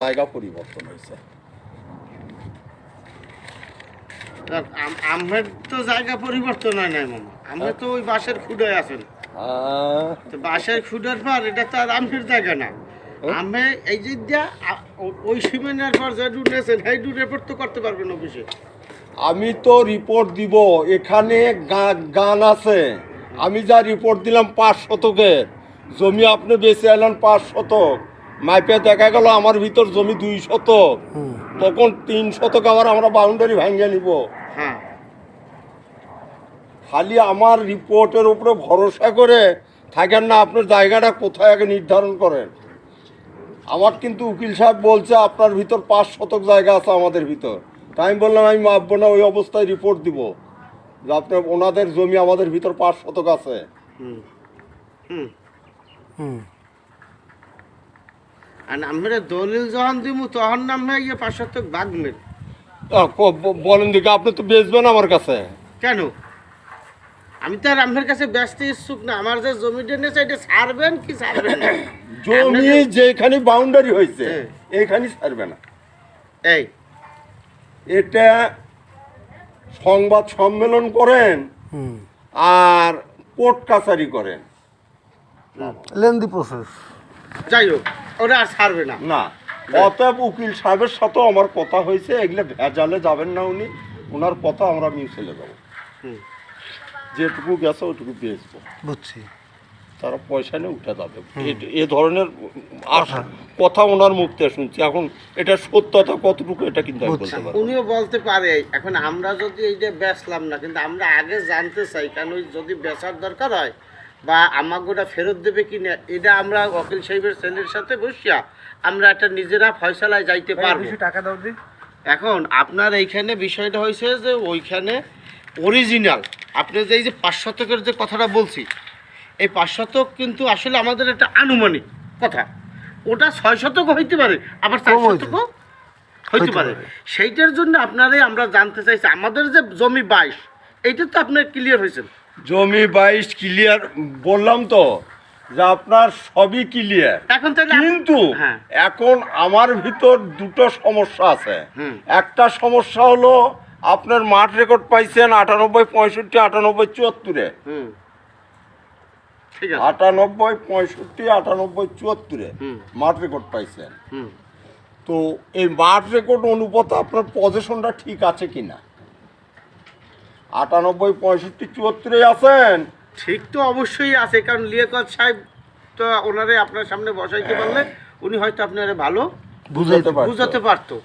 জায়গা পরিবর্তন হয়েছে। আমার তো জায়গা পরিবর্তন হয় নাই মামা, আমরা তো ওই বাঁশের খুঁড়ে আছেন। তো বাঁশের খুঁড়ার পর এটা তো আর আমের জায়গা না। আমি এই যে ওই সিমেন্টের পর যে ডুনেছেন সেই ডু রিপোর্ট তো করতে পারবেন অফিসে। আমি তো রিপোর্ট দিব, এখানে গান আছে। আমি যা রিপোর্ট দিলাম 5 শতকের জমি, আপনি বেঁচে এলেন 5 শতক, মাইপে দেখা গেল আমার ভিতর জমি 2 শতক, তখন 3 শতক আবার আমরা বাউন্ডারি ভাঙিয়ে নিব। হ্যাঁ, খালি আমার রিপোর্টের উপরে ভরসা করে থাকেন না, আপনার জায়গাটা কোথায় আগে নির্ধারণ করেন। আমার কিন্তু উকিল সাহেব বলছে আপনার ভিতর 5 শতক জায়গা আছে আমাদের ভিতর। তাই আমি বললাম আমি মাপবো না, ওই অবস্থায় রিপোর্ট দিব যে আপনার ওনাদের জমি আমাদের ভিতর 5 শতক আছে। আর আমরা দলিল যখন দিব তখন নামে ইয়ে 5 শতক বাগমের। বলেন দিকে আপনি তো বেচবেন আমার কাছে। কেন? আমি তো আর আপনার কাছে ব্যস্ত ইচ্ছুক না। আমার যে জমিটা নিয়েছে এটা ছাড়বেন কি ছাড়বেন না? জমি যেখানে বাউন্ডারি হয়েছে এইখানে ছাড়বে না। এই এটা সংবাদ সম্মেলন করেন আর কোর্ট কাছারি করেন, লেন্দি প্রসেস। যাই হোক, ওরা আর ছাড়বে না। না অতএব উকিল সাহেবের সাথেও আমার কথা হয়েছে, এগুলো ভেজালে যাবেন না উনি, ওনার কথা আমরা মিউচুয়ালে যাবো। যেটুকু গেছে ওইটুকু বেচবো, বুঝছি। তারা পয়সা নিয়ে উঠে যাবে। এ ধরনের কথা ওনার মুখ থেকে শুনছি। এখন এটা সত্যতা কতটুকু এটা কিন্তু আমি বলতে পারবো। উনিও বলতে পারে। এখন আমরা যদি এইটা বেচলাম না, কিন্তু আমরা আগে জানতে চাই, কারণ ওই যদি বেচার দরকার হয় বা আমাকে ওটা ফেরত দেবে কি না, এটা আমরা ওকিল সাহেবের ছেলের সাথে বসিয়া আমরা একটা নিজেরা ফয়সালায় যাইতে পারবো। টাকা দাও দি। এখন আপনার এইখানে বিষয়টা হয়েছে যে ওইখানে অরিজিনাল আপনি যে এই যে 5 শতকের যে কথাটা বলছি, এই 5 শতক কিন্তু আসলে আমাদের একটা আনুমানিক কথা। ওটা 6 শতক হইতে পারে, আবার 4 শতকও হইতে পারে। সেইটার জন্য আপনারাই আমরা জানতে চাইছি। আমাদের যে জমি 22, এইটা তো আপনার ক্লিয়ার হয়েছে। জমি 22 ক্লিয়ার বললাম তো, যে আপনার সবই ক্লিয়ার। এখন তাহলে কিন্তু হ্যাঁ, এখন আমার ভিতর দুটো সমস্যা আছে। একটা সমস্যা হলো আপনার মাঠ রেকর্ড পাইছেন 98, 65, 98, 74-এ। ঠিক আছে, 98, 65, 98, 74-এ মাঠ রেকর্ড পাইছেন। তো এই মাঠ রেকর্ড অনুপাতে আপনার পজিশনটা ঠিক আছে কিনা? 98, 65, 74-এ আছেন? ঠিক তো অবশ্যই আছে, কারণ লিয়াকত সাহেব তো ওনারে আপনার সামনে বসাইতে পারলে উনি হয়তো আপনারা ভালো বুঝাতে বুঝাতে পারতো।